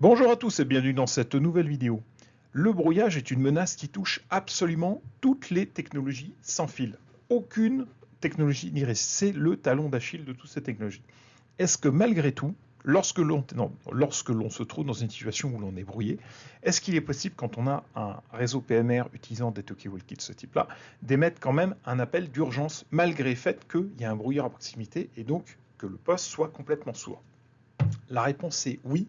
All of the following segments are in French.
Bonjour à tous et bienvenue dans cette nouvelle vidéo. Le brouillage est une menace qui touche absolument toutes les technologies sans fil. Aucune technologie n'y résiste. C'est le talon d'Achille de toutes ces technologies. Est-ce que malgré tout, lorsque l'on se trouve dans une situation où l'on est brouillé, est-ce qu'il est possible, quand on a un réseau PMR utilisant des talkie-walkie de ce type-là, d'émettre quand même un appel d'urgence malgré le fait qu'il y a un brouilleur à proximité et donc que le poste soit complètement sourd? La réponse est oui,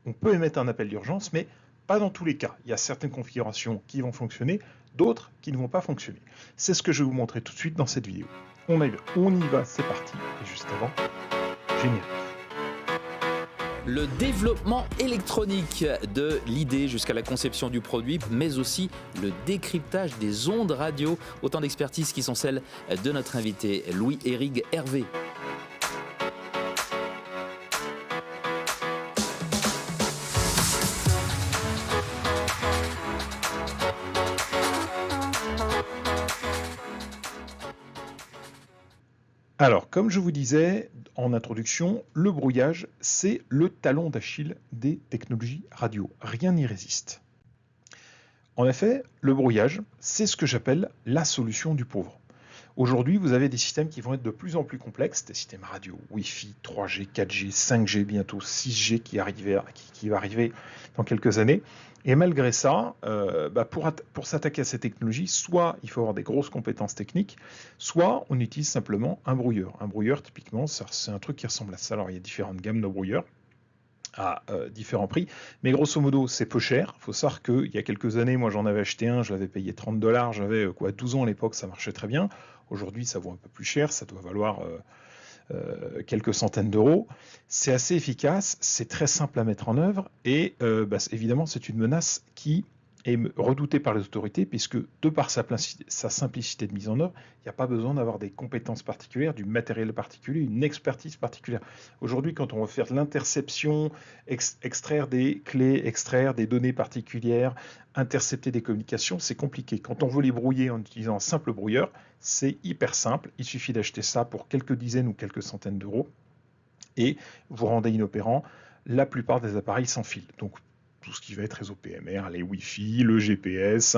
on peut émettre un appel d'urgence, mais pas dans tous les cas. Il y a certaines configurations qui vont fonctionner, d'autres qui ne vont pas fonctionner. C'est ce que je vais vous montrer tout de suite dans cette vidéo. On y va, c'est parti. Et juste avant, générique. Le développement électronique de l'idée jusqu'à la conception du produit, mais aussi le décryptage des ondes radio, autant d'expertises qui sont celles de notre invité Louis-Éric Hervé. Alors, comme je vous disais en introduction, le brouillage, c'est le talon d'Achille des technologies radio. Rien n'y résiste. En effet, le brouillage, c'est ce que j'appelle la solution du pauvre. Aujourd'hui, vous avez des systèmes qui vont être de plus en plus complexes, des systèmes radio, Wi-Fi, 3G, 4G, 5G, bientôt 6G qui va arriver dans quelques années. Et malgré ça, pour s'attaquer à ces technologies, soit il faut avoir des grosses compétences techniques, soit on utilise simplement un brouilleur. Un brouilleur, typiquement, c'est un truc qui ressemble à ça. Alors, il y a différentes gammes de brouilleurs à différents prix, mais grosso modo c'est peu cher. Il faut savoir qu'il y a quelques années, moi j'en avais acheté un, je l'avais payé 30$, j'avais 12 ans à l'époque, ça marchait très bien. Aujourd'hui ça vaut un peu plus cher, ça doit valoir quelques centaines d'euros. C'est assez efficace, c'est très simple à mettre en œuvre et évidemment c'est une menace qui est redoutée par les autorités puisque de par sa simplicité de mise en œuvre, il n'y a pas besoin d'avoir des compétences particulières, du matériel particulier, une expertise particulière. Aujourd'hui, quand on veut faire de l'interception, extraire des clés, extraire des données particulières, intercepter des communications, c'est compliqué. Quand on veut les brouiller en utilisant un simple brouilleur, c'est hyper simple. Il suffit d'acheter ça pour quelques dizaines ou quelques centaines d'euros et vous rendez inopérant la plupart des appareils sans fil. Donc, tout ce qui va être réseau PMR, les Wi-Fi, le GPS,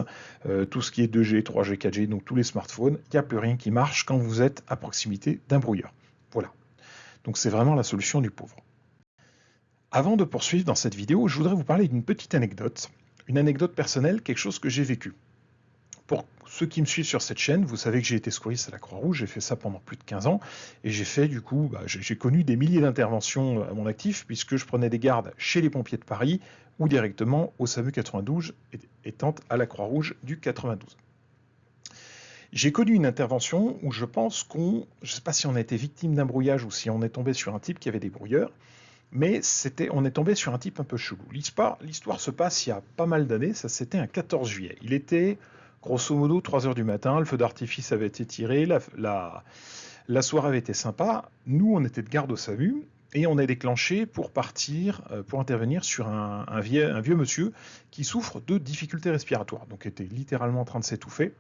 tout ce qui est 2G, 3G, 4G, donc tous les smartphones, il n'y a plus rien qui marche quand vous êtes à proximité d'un brouilleur. Voilà. Donc c'est vraiment la solution du pauvre. Avant de poursuivre dans cette vidéo, je voudrais vous parler d'une petite anecdote. Une anecdote personnelle, quelque chose que j'ai vécu. Pour ceux qui me suivent sur cette chaîne, vous savez que j'ai été secouriste à la Croix-Rouge, j'ai fait ça pendant plus de 15 ans, et j'ai fait du coup, j'ai connu des milliers d'interventions à mon actif, puisque je prenais des gardes chez les pompiers de Paris, ou directement au SAMU 92, étant à la Croix-Rouge du 92. J'ai connu une intervention où je pense je ne sais pas si on a été victime d'un brouillage ou si on est tombé sur un type qui avait des brouilleurs, mais on est tombé sur un type un peu chelou. L'histoire se passe il y a pas mal d'années, ça c'était un 14 juillet. Il était grosso modo 3h du matin, le feu d'artifice avait été tiré, la soirée avait été sympa. Nous, on était de garde au SAMU et on est déclenché pour partir, pour intervenir sur un vieux monsieur qui souffre de difficultés respiratoires, donc était littéralement en train de s'étouffer.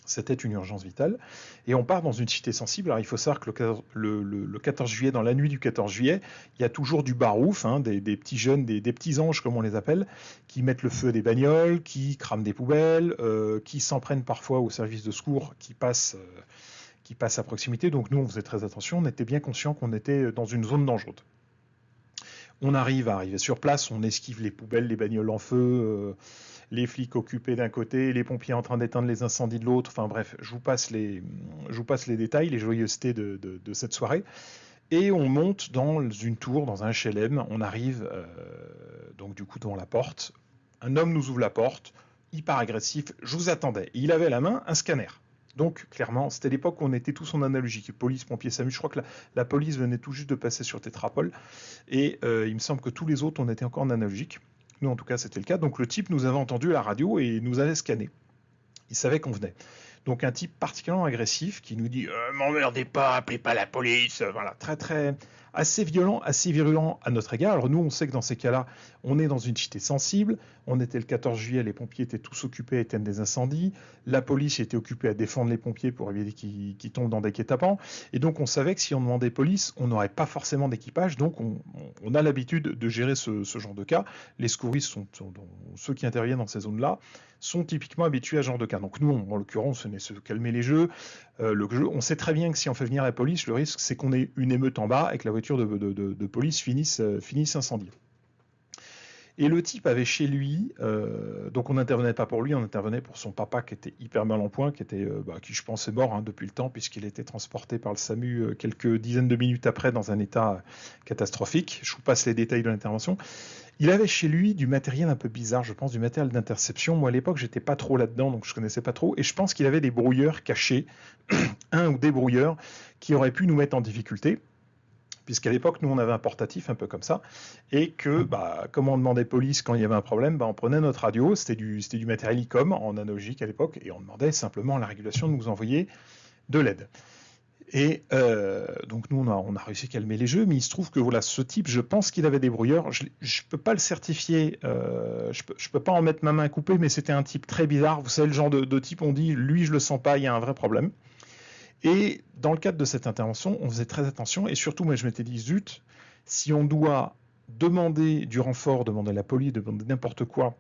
C'était une urgence vitale. Et on part dans une cité sensible. Alors il faut savoir que le 14 juillet, dans la nuit du 14 juillet, il y a toujours du barouf, des petits jeunes, des petits anges comme on les appelle, qui mettent le feu à des bagnoles, qui crament des poubelles, qui s'en prennent parfois aux services de secours qui passent à proximité. Donc nous, on faisait très attention, on était bien conscient qu'on était dans une zone dangereuse. On arrive sur place, on esquive les poubelles, les bagnoles en feu, les flics occupés d'un côté, les pompiers en train d'éteindre les incendies de l'autre. Enfin bref, je vous passe les détails, les joyeusetés de cette soirée. Et on monte dans une tour, dans un HLM. On arrive donc du coup devant la porte. Un homme nous ouvre la porte, hyper agressif. Je vous attendais. Et il avait à la main un scanner. Donc, clairement, c'était l'époque où on était tous en analogique. Police, pompiers, SAMU. Je crois que la police venait tout juste de passer sur Tétrapol. Et il me semble que tous les autres, on était encore en analogique. Nous, en tout cas, c'était le cas. Donc, le type nous avait entendu à la radio et nous avait scanné. Il savait qu'on venait. Donc un type particulièrement agressif qui nous dit « m'emmerdez pas, appelez pas la police », voilà, assez violent, assez virulent à notre égard. Alors nous, on sait que dans ces cas-là, on est dans une cité sensible. On était le 14 juillet, les pompiers étaient tous occupés à éteindre des incendies. La police était occupée à défendre les pompiers pour éviter qu'ils tombent dans des guet-apens. Et donc on savait que si on demandait police, on n'aurait pas forcément d'équipage. Donc on a l'habitude de gérer ce genre de cas. Les secouristes ceux qui interviennent dans ces zones-là sont typiquement habitués à ce genre de cas. Donc nous, en l'occurrence, on est se calmer les jeux. On sait très bien que si on fait venir la police, le risque c'est qu'on ait une émeute en bas et que la voiture de police finisse incendiée. Et le type avait chez lui, donc on n'intervenait pas pour lui, on intervenait pour son papa qui était hyper mal en point, qui je pense est mort depuis le temps, puisqu'il était transporté par le SAMU quelques dizaines de minutes après dans un état catastrophique. Je vous passe les détails de l'intervention. Il avait chez lui du matériel un peu bizarre, je pense, du matériel d'interception. Moi, à l'époque, j'étais pas trop là-dedans, donc je connaissais pas trop. Et je pense qu'il avait des brouilleurs cachés, un ou des brouilleurs, qui auraient pu nous mettre en difficulté. Puisqu'à l'époque, nous, on avait un portatif un peu comme ça, et que, comme on demandait police quand il y avait un problème, on prenait notre radio, c'était du matériel ICOM en analogique à l'époque, et on demandait simplement à la régulation de nous envoyer de l'aide. Et donc nous, on a réussi à calmer les jeux, mais il se trouve que voilà, ce type, je pense qu'il avait des brouilleurs. Je ne peux pas le certifier, je peux pas en mettre ma main coupée, mais c'était un type très bizarre. Vous savez, le genre de type, on dit, lui, je le sens pas, il y a un vrai problème. Et dans le cadre de cette intervention, on faisait très attention, et surtout, moi, je m'étais dit, zut, si on doit demander du renfort, demander la police, demander n'importe quoi,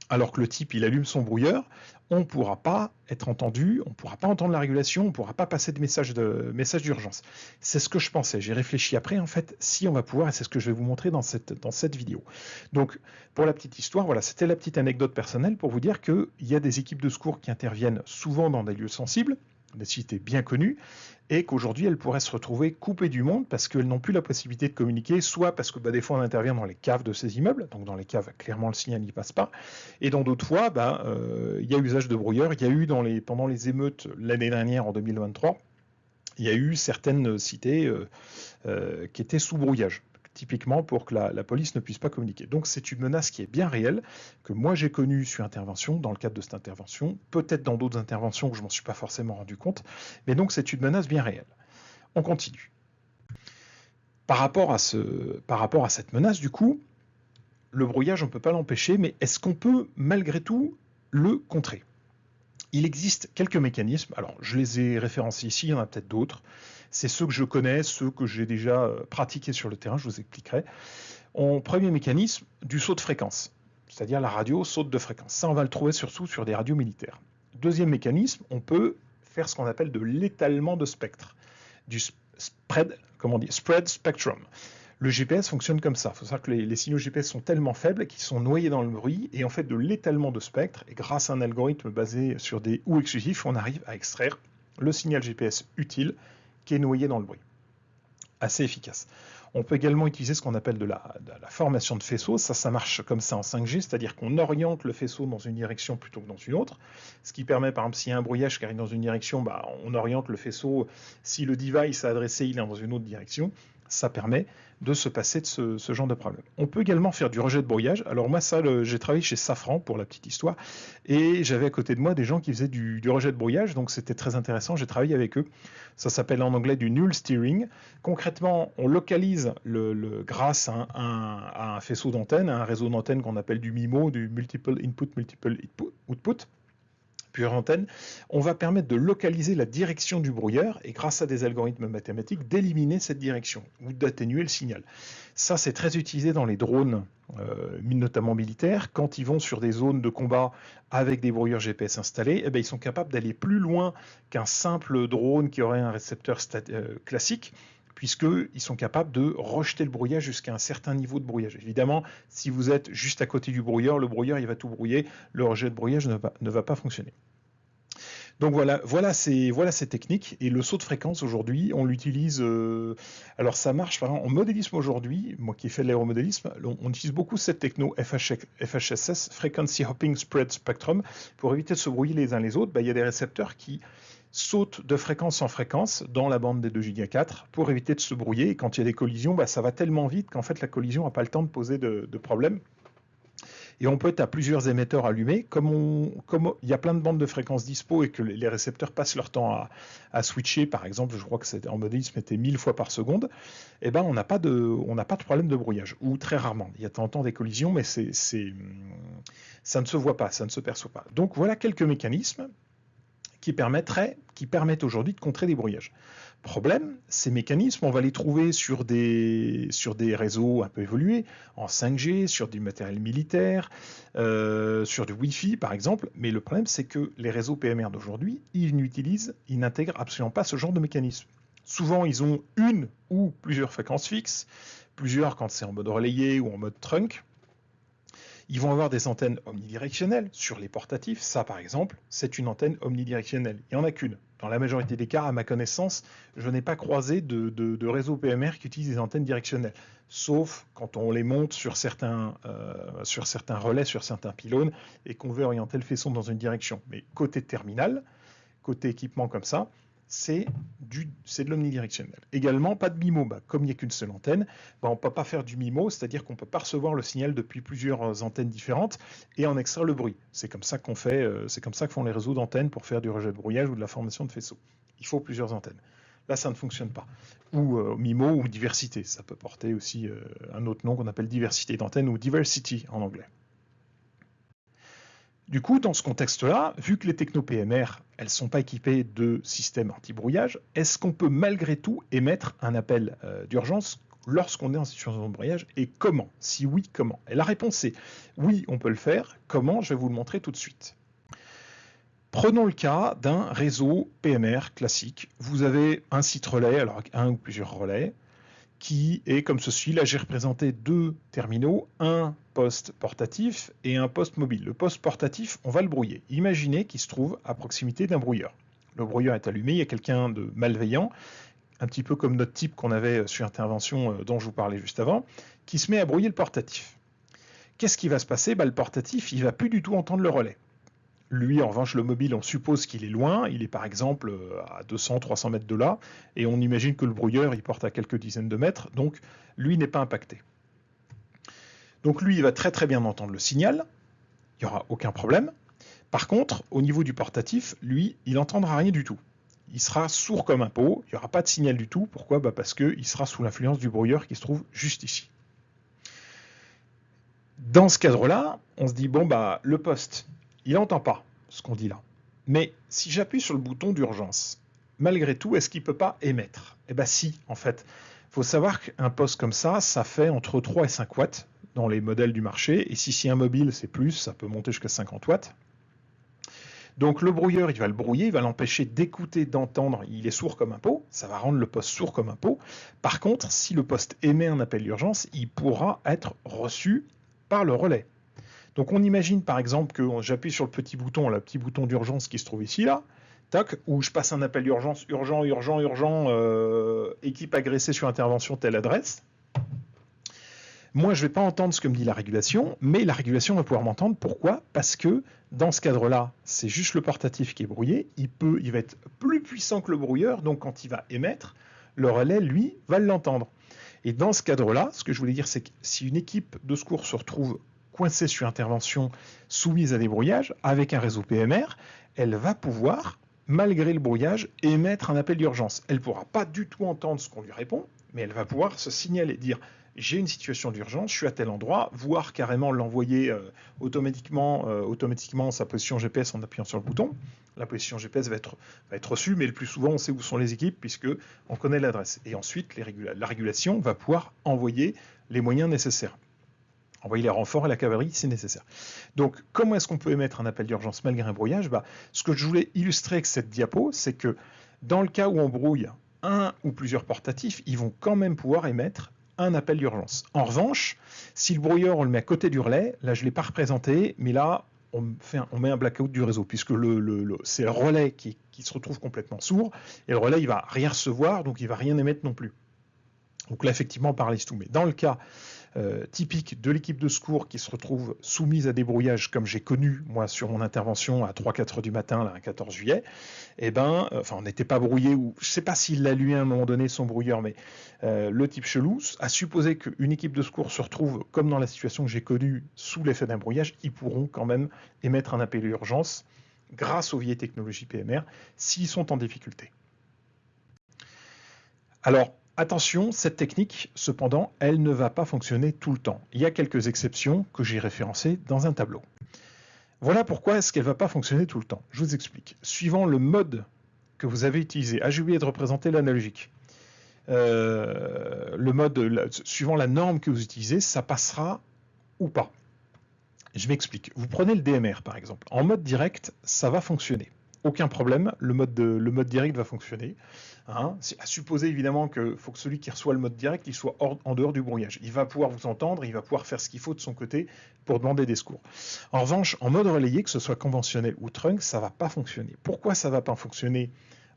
alors que le type, il allume son brouilleur, on ne pourra pas être entendu, on ne pourra pas entendre la régulation, on ne pourra pas passer de message d'urgence. C'est ce que je pensais. J'ai réfléchi après, en fait, si on va pouvoir, et c'est ce que je vais vous montrer dans cette vidéo. Donc, pour la petite histoire, voilà, c'était la petite anecdote personnelle pour vous dire qu'il y a des équipes de secours qui interviennent souvent dans des lieux sensibles, des cités bien connues, et qu'aujourd'hui elles pourraient se retrouver coupées du monde parce qu'elles n'ont plus la possibilité de communiquer, soit parce que des fois on intervient dans les caves de ces immeubles, donc dans les caves clairement le signal n'y passe pas, et dans d'autres fois il y a usage de brouilleurs. Il y a eu pendant les émeutes l'année dernière en 2023, il y a eu certaines cités qui étaient sous brouillage, typiquement pour que la police ne puisse pas communiquer. Donc c'est une menace qui est bien réelle, que moi j'ai connue sur intervention, dans le cadre de cette intervention, peut-être dans d'autres interventions que je ne m'en suis pas forcément rendu compte, mais donc c'est une menace bien réelle. On continue. Par rapport à cette menace, du coup, le brouillage, on ne peut pas l'empêcher, mais est-ce qu'on peut malgré tout le contrer ? Il existe quelques mécanismes, alors je les ai référencés ici, il y en a peut-être d'autres. C'est ceux que je connais, ceux que j'ai déjà pratiqués sur le terrain, je vous expliquerai. Premier mécanisme, du saut de fréquence, c'est-à-dire la radio saute de fréquence. Ça, on va le trouver surtout sur des radios militaires. Deuxième mécanisme, on peut faire ce qu'on appelle de l'étalement de spectre, du spread spectrum. Le GPS fonctionne comme ça. Il faut savoir que les signaux GPS sont tellement faibles qu'ils sont noyés dans le bruit, et en fait de l'étalement de spectre, et grâce à un algorithme basé sur des ou exclusifs, on arrive à extraire le signal GPS utile qui est noyé dans le bruit. Assez efficace. On peut également utiliser ce qu'on appelle de la formation de faisceau. Ça marche comme ça en 5G, c'est-à-dire qu'on oriente le faisceau dans une direction plutôt que dans une autre. Ce qui permet, par exemple, s'il y a un brouillage qui arrive dans une direction, on oriente le faisceau. Si le device à adresser, il est dans une autre direction, ça permet de se passer de ce genre de problème. On peut également faire du rejet de brouillage. Alors moi, j'ai travaillé chez Safran, pour la petite histoire, et j'avais à côté de moi des gens qui faisaient du rejet de brouillage, donc c'était très intéressant, j'ai travaillé avec eux. Ça s'appelle en anglais du null steering. Concrètement, on localise, grâce à un faisceau d'antenne, à un réseau d'antenne qu'on appelle du MIMO, du Multiple Input, Multiple Output, antenne, on va permettre de localiser la direction du brouilleur et grâce à des algorithmes mathématiques d'éliminer cette direction ou d'atténuer le signal. Ça, c'est très utilisé dans les drones, notamment militaires. Quand ils vont sur des zones de combat avec des brouilleurs GPS installés, ils sont capables d'aller plus loin qu'un simple drone qui aurait un récepteur classique, puisqu'ils sont capables de rejeter le brouillage jusqu'à un certain niveau de brouillage. Évidemment, si vous êtes juste à côté du brouilleur, le brouilleur il va tout brouiller, le rejet de brouillage ne va pas fonctionner. Donc voilà ces techniques. Et le saut de fréquence aujourd'hui, on l'utilise. Alors ça marche par exemple en modélisme aujourd'hui. Moi qui ai fait de l'aéromodélisme, on utilise beaucoup cette techno FHSS, Frequency Hopping Spread Spectrum, pour éviter de se brouiller les uns les autres. Il y a des récepteurs qui sautent de fréquence en fréquence dans la bande des 2 GHz pour éviter de se brouiller. Et quand il y a des collisions, ça va tellement vite qu'en fait la collision n'a pas le temps de poser de problème. Et on peut être à plusieurs émetteurs allumés, comme il y a plein de bandes de fréquences dispo et que les récepteurs passent leur temps à switcher, par exemple, je crois que en mode ISM était 1000 fois par seconde, eh ben on n'a pas de problème de brouillage, ou très rarement. Il y a de temps en temps des collisions, mais ça ne se voit pas, ça ne se perçoit pas. Donc voilà quelques mécanismes qui permettent aujourd'hui de contrer des brouillages. Problème, ces mécanismes, on va les trouver sur des réseaux un peu évolués, en 5G, sur du matériel militaire, sur du Wi-Fi par exemple, mais le problème c'est que les réseaux PMR d'aujourd'hui, ils n'intègrent absolument pas ce genre de mécanisme. Souvent, ils ont une ou plusieurs fréquences fixes, plusieurs quand c'est en mode relayé ou en mode trunk. Ils vont avoir des antennes omnidirectionnelles sur les portatifs. Ça, par exemple, c'est une antenne omnidirectionnelle. Il n'y en a qu'une. Dans la majorité des cas, à ma connaissance, je n'ai pas croisé de réseau PMR qui utilise des antennes directionnelles. Sauf quand on les monte sur certains relais, sur certains pylônes, et qu'on veut orienter le faisceau dans une direction. Mais côté terminal, côté équipement comme ça, c'est de l'omnidirectionnel. Également, pas de MIMO. Comme il n'y a qu'une seule antenne, on ne peut pas faire du MIMO, c'est-à-dire qu'on ne peut pas recevoir le signal depuis plusieurs antennes différentes et en extraire le bruit. C'est comme ça que font les réseaux d'antennes pour faire du rejet de brouillage ou de la formation de faisceaux. Il faut plusieurs antennes. Là, ça ne fonctionne pas. Ou MIMO ou diversité. Ça peut porter aussi un autre nom qu'on appelle diversité d'antennes ou diversity en anglais. Du coup, dans ce contexte-là, vu que les techno-PMR, elles ne sont pas équipées de systèmes anti-brouillage, est-ce qu'on peut malgré tout émettre un appel d'urgence lorsqu'on est en situation de brouillage, et comment? Si oui, comment? Et la réponse est oui, on peut le faire. Comment? Je vais vous le montrer tout de suite. Prenons le cas d'un réseau PMR classique. Vous avez un site relais, alors un ou plusieurs relais, qui est comme ceci. Là, j'ai représenté deux terminaux, un poste portatif et un poste mobile. Le poste portatif, on va le brouiller. Imaginez qu'il se trouve à proximité d'un brouilleur. Le brouilleur est allumé, il y a quelqu'un de malveillant, un petit peu comme notre type qu'on avait sur intervention dont je vous parlais juste avant, qui se met à brouiller le portatif. Qu'est-ce qui va se passer? Le portatif, il ne va plus du tout entendre le relais. Lui, en revanche, le mobile, on suppose qu'il est loin. Il est par exemple à 200-300 mètres de là. Et on imagine que le brouilleur, il porte à quelques dizaines de mètres. Donc, lui n'est pas impacté. Donc, lui, il va très très bien entendre le signal. Il n'y aura aucun problème. Par contre, au niveau du portatif, lui, il n'entendra rien du tout. Il sera sourd comme un pot. Il n'y aura pas de signal du tout. Pourquoi? Parce qu'il sera sous l'influence du brouilleur qui se trouve juste ici. Dans ce cadre-là, on se dit, le poste, il n'entend pas ce qu'on dit là. Mais si j'appuie sur le bouton d'urgence, malgré tout, est-ce qu'il ne peut pas émettre? Eh bien si, en fait. Il faut savoir qu'un poste comme ça fait entre 3 et 5 watts dans les modèles du marché. Et si c'est un mobile, c'est plus, ça peut monter jusqu'à 50 watts. Donc le brouilleur, il va le brouiller, il va l'empêcher d'écouter, d'entendre. Il est sourd comme un pot, ça va rendre le poste sourd comme un pot. Par contre, si le poste émet un appel d'urgence, il pourra être reçu par le relais. Donc on imagine par exemple que j'appuie sur le petit bouton d'urgence qui se trouve ici, là, tac, où je passe un appel d'urgence, urgent, équipe agressée sur intervention, telle adresse. Moi, je ne vais pas entendre ce que me dit la régulation, mais la régulation va pouvoir m'entendre. Pourquoi? Parce que dans ce cadre-là, c'est juste le portatif qui est brouillé. Il va être plus puissant que le brouilleur, donc quand il va émettre, le relais, lui, va l'entendre. Et dans ce cadre-là, ce que je voulais dire, c'est que si une équipe de secours se retrouve coincée sur intervention, soumise à des brouillages, avec un réseau PMR, elle va pouvoir, malgré le brouillage, émettre un appel d'urgence. Elle ne pourra pas du tout entendre ce qu'on lui répond, mais elle va pouvoir se signaler, dire « j'ai une situation d'urgence, je suis à tel endroit », voire carrément l'envoyer automatiquement sa position GPS en appuyant sur le bouton. La position GPS va être reçue, mais le plus souvent, on sait où sont les équipes, puisqu'on connaît l'adresse. Et ensuite, la régulation va pouvoir envoyer les moyens nécessaires. Envoyer les renforts et la cavalerie, c'est nécessaire. Donc, comment est-ce qu'on peut émettre un appel d'urgence malgré un brouillage? Ce que je voulais illustrer avec cette diapo, c'est que dans le cas où on brouille un ou plusieurs portatifs, ils vont quand même pouvoir émettre un appel d'urgence. En revanche, si le brouilleur, on le met à côté du relais, là, je ne l'ai pas représenté, mais là, on met un blackout du réseau, puisque c'est le relais qui se retrouve complètement sourd, et le relais, il ne va rien recevoir, donc il ne va rien émettre non plus. Donc là, effectivement, on paralyse tout. Mais dans le cas typique de l'équipe de secours qui se retrouve soumise à des brouillages comme j'ai connu moi sur mon intervention à 3-4 heures du matin, là, un 14 juillet, on n'était pas brouillé, ou je ne sais pas s'il l'a lu à un moment donné son brouilleur, mais le type chelou, à supposer qu'une équipe de secours se retrouve comme dans la situation que j'ai connue sous l'effet d'un brouillage, ils pourront quand même émettre un appel d'urgence grâce aux vieilles technologies PMR s'ils sont en difficulté. Alors, attention, cette technique, cependant, elle ne va pas fonctionner tout le temps. Il y a quelques exceptions que j'ai référencées dans un tableau. Voilà pourquoi est-ce qu'elle ne va pas fonctionner tout le temps. Je vous explique. Suivant le mode que vous avez utilisé, j'ai oublié de représenter l'analogique. Suivant la norme que vous utilisez, ça passera ou pas. Je m'explique. Vous prenez le DMR par exemple. En mode direct, ça va fonctionner. Aucun problème, le mode direct va fonctionner. C'est à supposer évidemment qu'il faut que celui qui reçoit le mode direct, il soit en dehors du brouillage. Il va pouvoir vous entendre, il va pouvoir faire ce qu'il faut de son côté pour demander des secours. En revanche, en mode relayé, que ce soit conventionnel ou trunk, ça ne va pas fonctionner. Pourquoi ça ne va pas fonctionner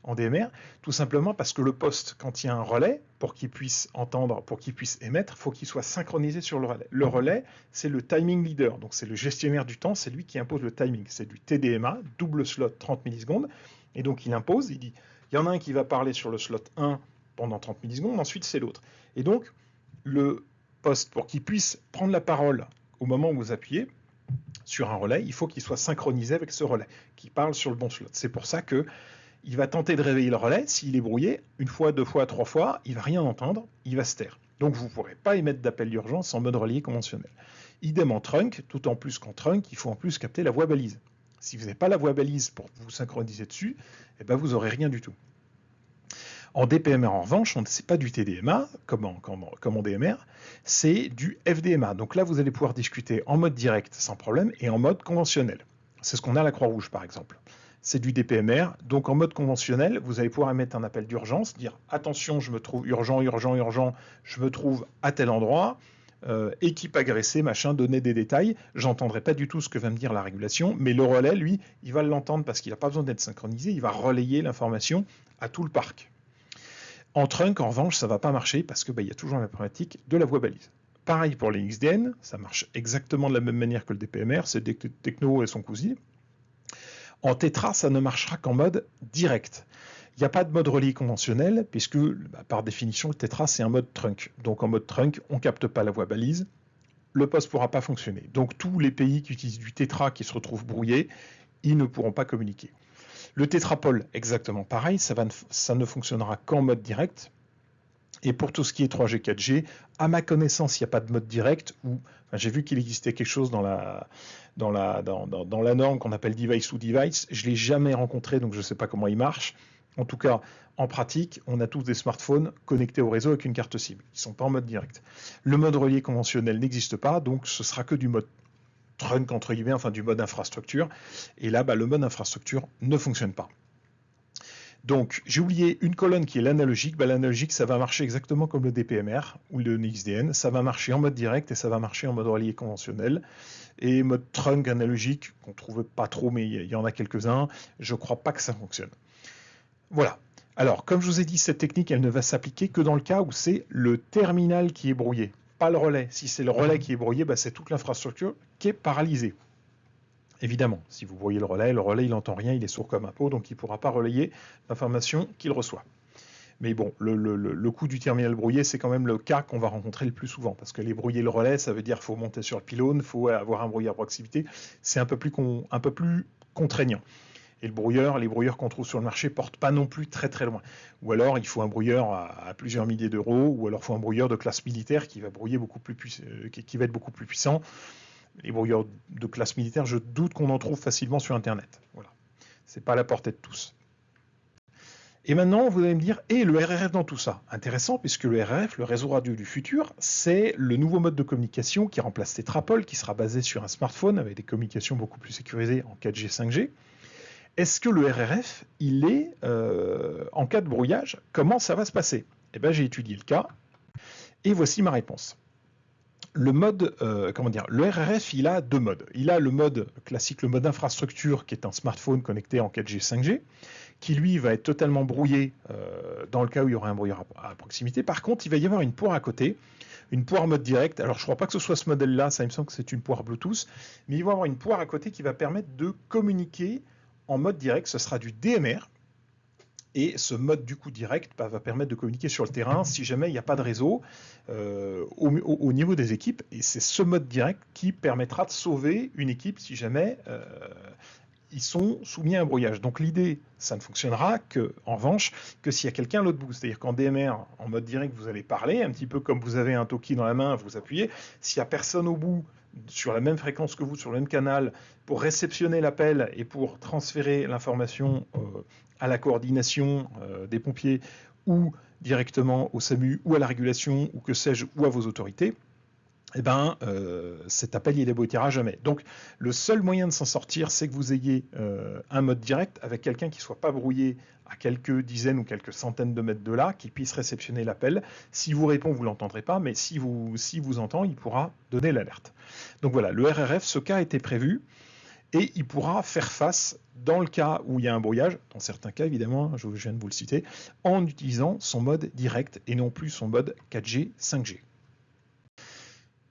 en DMR? Tout simplement parce que le poste, quand il y a un relais, pour qu'il puisse entendre, pour qu'il puisse émettre, il faut qu'il soit synchronisé sur le relais. Le relais, c'est le timing leader, donc c'est le gestionnaire du temps, c'est lui qui impose le timing. C'est du TDMA, double slot 30 millisecondes, et donc il impose, il dit, il y en a un qui va parler sur le slot 1 pendant 30 millisecondes, ensuite c'est l'autre. Et donc, le poste, pour qu'il puisse prendre la parole au moment où vous appuyez sur un relais, il faut qu'il soit synchronisé avec ce relais, qui parle sur le bon slot. C'est pour ça que il va tenter de réveiller le relais, s'il est brouillé, une fois, deux fois, trois fois, il ne va rien entendre, il va se taire. Donc vous ne pourrez pas émettre d'appel d'urgence en mode relayé conventionnel. Idem en trunk, tout en plus qu'en trunk, il faut en plus capter la voix balise. Si vous n'avez pas la voix balise pour vous synchroniser dessus, vous n'aurez rien du tout. En DPMR en revanche, ce n'est pas du TDMA comme en DMR, c'est du FDMA. Donc là, vous allez pouvoir discuter en mode direct sans problème et en mode conventionnel. C'est ce qu'on a à la Croix-Rouge par exemple. C'est du DPMR, donc en mode conventionnel, vous allez pouvoir émettre un appel d'urgence, dire attention, je me trouve urgent, je me trouve à tel endroit, équipe agressée, machin, donner des détails. J'entendrai pas du tout ce que va me dire la régulation, mais le relais, lui, il va l'entendre parce qu'il n'a pas besoin d'être synchronisé, il va relayer l'information à tout le parc. En trunk, en revanche, ça ne va pas marcher parce qu'il y a toujours la problématique de la voix balise. Pareil pour les XDN, ça marche exactement de la même manière que le DPMR, c'est Techno et son cousin. En tétra, ça ne marchera qu'en mode direct. Il n'y a pas de mode relais conventionnel, puisque par définition, le tétra, c'est un mode trunk. Donc en mode trunk, on ne capte pas la voix balise, le poste ne pourra pas fonctionner. Donc tous les pays qui utilisent du tétra qui se retrouvent brouillés, ils ne pourront pas communiquer. Le tétrapole, exactement pareil, ça ne fonctionnera qu'en mode direct. Et pour tout ce qui est 3G, 4G, à ma connaissance, il n'y a pas de mode direct. J'ai vu qu'il existait quelque chose dans la norme qu'on appelle device to device. Je ne l'ai jamais rencontré, donc je ne sais pas comment il marche. En tout cas, en pratique, on a tous des smartphones connectés au réseau avec une carte SIM. Ils ne sont pas en mode direct. Le mode relié conventionnel n'existe pas, donc ce sera que du mode trunk, entre guillemets, enfin du mode infrastructure. Et là, le mode infrastructure ne fonctionne pas. Donc, j'ai oublié une colonne qui est l'analogique. L'analogique, ça va marcher exactement comme le DPMR ou le XDN. Ça va marcher en mode direct et ça va marcher en mode relié conventionnel. Et mode trunk analogique, qu'on ne trouve pas trop, mais il y en a quelques-uns, je ne crois pas que ça fonctionne. Voilà. Alors, comme je vous ai dit, cette technique, elle ne va s'appliquer que dans le cas où c'est le terminal qui est brouillé, pas le relais. Si c'est le relais qui est brouillé, c'est toute l'infrastructure qui est paralysée. Évidemment, si vous voyez le relais, il n'entend rien, il est sourd comme un pot, donc il ne pourra pas relayer l'information qu'il reçoit. Mais bon, le coût du terminal brouillé, c'est quand même le cas qu'on va rencontrer le plus souvent, parce que les brouiller le relais, ça veut dire qu'il faut monter sur le pylône, il faut avoir un brouilleur à proximité, c'est un peu plus contraignant. Et les brouilleurs qu'on trouve sur le marché ne portent pas non plus très très loin. Ou alors il faut un brouilleur à plusieurs milliers d'euros, ou alors il faut un brouilleur de classe militaire qui va brouiller qui va être beaucoup plus puissant. Les brouilleurs de classe militaire, je doute qu'on en trouve facilement sur Internet. Voilà. Ce n'est pas à la portée de tous. Et maintenant, vous allez me dire, et le RRF dans tout ça? Intéressant, puisque le RRF, le réseau radio du futur, c'est le nouveau mode de communication qui remplace Tétrapol, qui sera basé sur un smartphone avec des communications beaucoup plus sécurisées en 4G, 5G. Est-ce que le RRF, il est en cas de brouillage? Comment ça va se passer? J'ai étudié le cas, et voici ma réponse. Le RRF, il a deux modes. Il a le mode classique, le mode infrastructure, qui est un smartphone connecté en 4G, 5G, qui lui va être totalement brouillé dans le cas où il y aura un brouilleur à proximité. Par contre, il va y avoir une poire à côté une poire mode direct. Alors je ne crois pas que ce soit ce modèle-là, ça il me semble que c'est une poire Bluetooth, mais ils vont avoir une poire à côté qui va permettre de communiquer en mode direct. Ce sera du DMR. Et ce mode du coup direct va permettre de communiquer sur le terrain si jamais il n'y a pas de réseau au niveau des équipes. Et c'est ce mode direct qui permettra de sauver une équipe si jamais ils sont soumis à un brouillage. Donc l'idée, ça ne fonctionnera en revanche que s'il y a quelqu'un à l'autre bout. C'est-à-dire qu'en DMR, en mode direct, vous allez parler, un petit peu comme vous avez un talkie dans la main, vous appuyez. S'il n'y a personne au bout, sur la même fréquence que vous, sur le même canal, pour réceptionner l'appel et pour transférer l'information à la coordination des pompiers ou directement au SAMU ou à la régulation ou que sais-je, ou à vos autorités, eh ben, cet appel, il aboutira à jamais. Donc, le seul moyen de s'en sortir, c'est que vous ayez un mode direct avec quelqu'un qui ne soit pas brouillé à quelques dizaines ou quelques centaines de mètres de là, qui puisse réceptionner l'appel. Si vous répond, vous ne l'entendrez pas, mais si vous entend, il pourra donner l'alerte. Donc voilà, le RRF, ce cas a été prévu, et il pourra faire face, dans le cas où il y a un brouillage, dans certains cas évidemment, je viens de vous le citer, en utilisant son mode direct et non plus son mode 4G, 5G.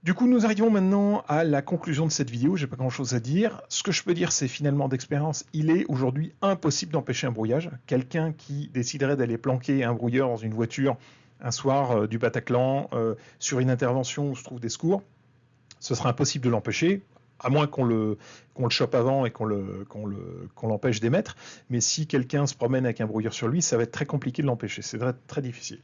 Du coup, nous arrivons maintenant à la conclusion de cette vidéo. Je n'ai pas grand-chose à dire. Ce que je peux dire, c'est finalement d'expérience, il est aujourd'hui impossible d'empêcher un brouillage. Quelqu'un qui déciderait d'aller planquer un brouilleur dans une voiture un soir du Bataclan sur une intervention où se trouvent des secours, ce sera impossible de l'empêcher, à moins qu'on le chope avant et qu'on l'empêche d'émettre. Mais si quelqu'un se promène avec un brouilleur sur lui, ça va être très compliqué de l'empêcher. C'est très, très difficile.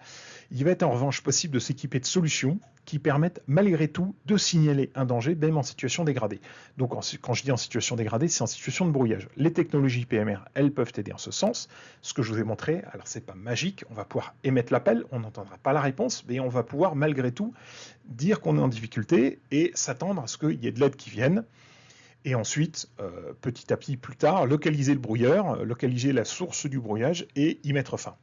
Il va être en revanche possible de s'équiper de solutions qui permettent malgré tout de signaler un danger, même en situation dégradée. Donc quand je dis en situation dégradée, c'est en situation de brouillage. Les technologies PMR, elles peuvent aider en ce sens. Ce que je vous ai montré, alors c'est pas magique, on va pouvoir émettre l'appel, on n'entendra pas la réponse, mais on va pouvoir malgré tout dire qu'on est en difficulté et s'attendre à ce qu'il y ait de l'aide qui vienne. Et ensuite, petit à petit, plus tard, localiser le brouilleur, localiser la source du brouillage et y mettre fin.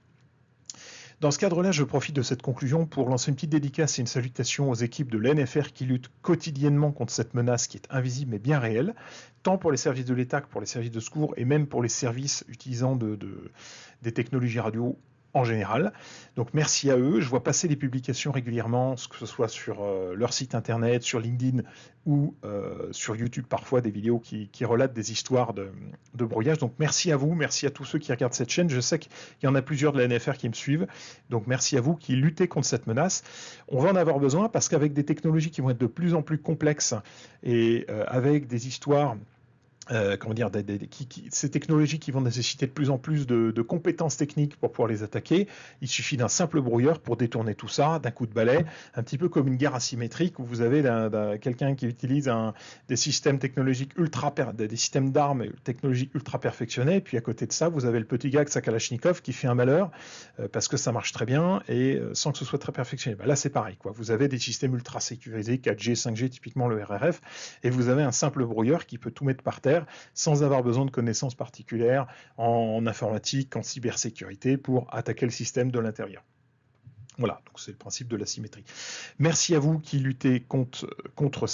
Dans ce cadre-là, je profite de cette conclusion pour lancer une petite dédicace et une salutation aux équipes de l'NFR qui luttent quotidiennement contre cette menace qui est invisible mais bien réelle, tant pour les services de l'État que pour les services de secours et même pour les services utilisant des technologies radio en général. Donc merci à eux. Je vois passer les publications régulièrement, que ce soit sur leur site internet, sur LinkedIn ou sur YouTube parfois, des vidéos qui relatent des histoires de brouillage. Donc merci à vous, merci à tous ceux qui regardent cette chaîne. Je sais qu'il y en a plusieurs de la NFR qui me suivent. Donc merci à vous qui luttez contre cette menace. On va en avoir besoin parce qu'avec des technologies qui vont être de plus en plus complexes et avec des histoires ces technologies qui vont nécessiter de plus en plus de compétences techniques pour pouvoir les attaquer, il suffit d'un simple brouilleur pour détourner tout ça, d'un coup de balai, un petit peu comme une guerre asymétrique où vous avez quelqu'un qui utilise des systèmes technologiques des systèmes d'armes technologiques ultra perfectionnés, et puis à côté de ça, vous avez le petit gars avec sa Kalachnikov qui fait un malheur parce que ça marche très bien et sans que ce soit très perfectionné. Là, c'est pareil, quoi. Vous avez des systèmes ultra sécurisés, 4G, 5G, typiquement le RRF, et vous avez un simple brouilleur qui peut tout mettre par terre sans avoir besoin de connaissances particulières en informatique, en cybersécurité pour attaquer le système de l'intérieur. Voilà, donc c'est le principe de la symétrie. Merci à vous qui luttez contre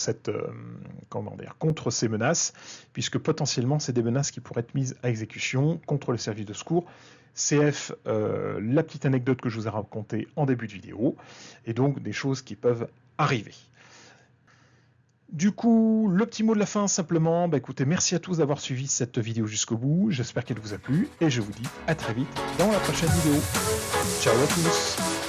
ces menaces, puisque potentiellement c'est des menaces qui pourraient être mises à exécution contre le service de secours. CF, la petite anecdote que je vous ai racontée en début de vidéo, et donc des choses qui peuvent arriver. Du coup, le petit mot de la fin, simplement, écoutez, merci à tous d'avoir suivi cette vidéo jusqu'au bout, j'espère qu'elle vous a plu, et je vous dis à très vite dans la prochaine vidéo. Ciao à tous!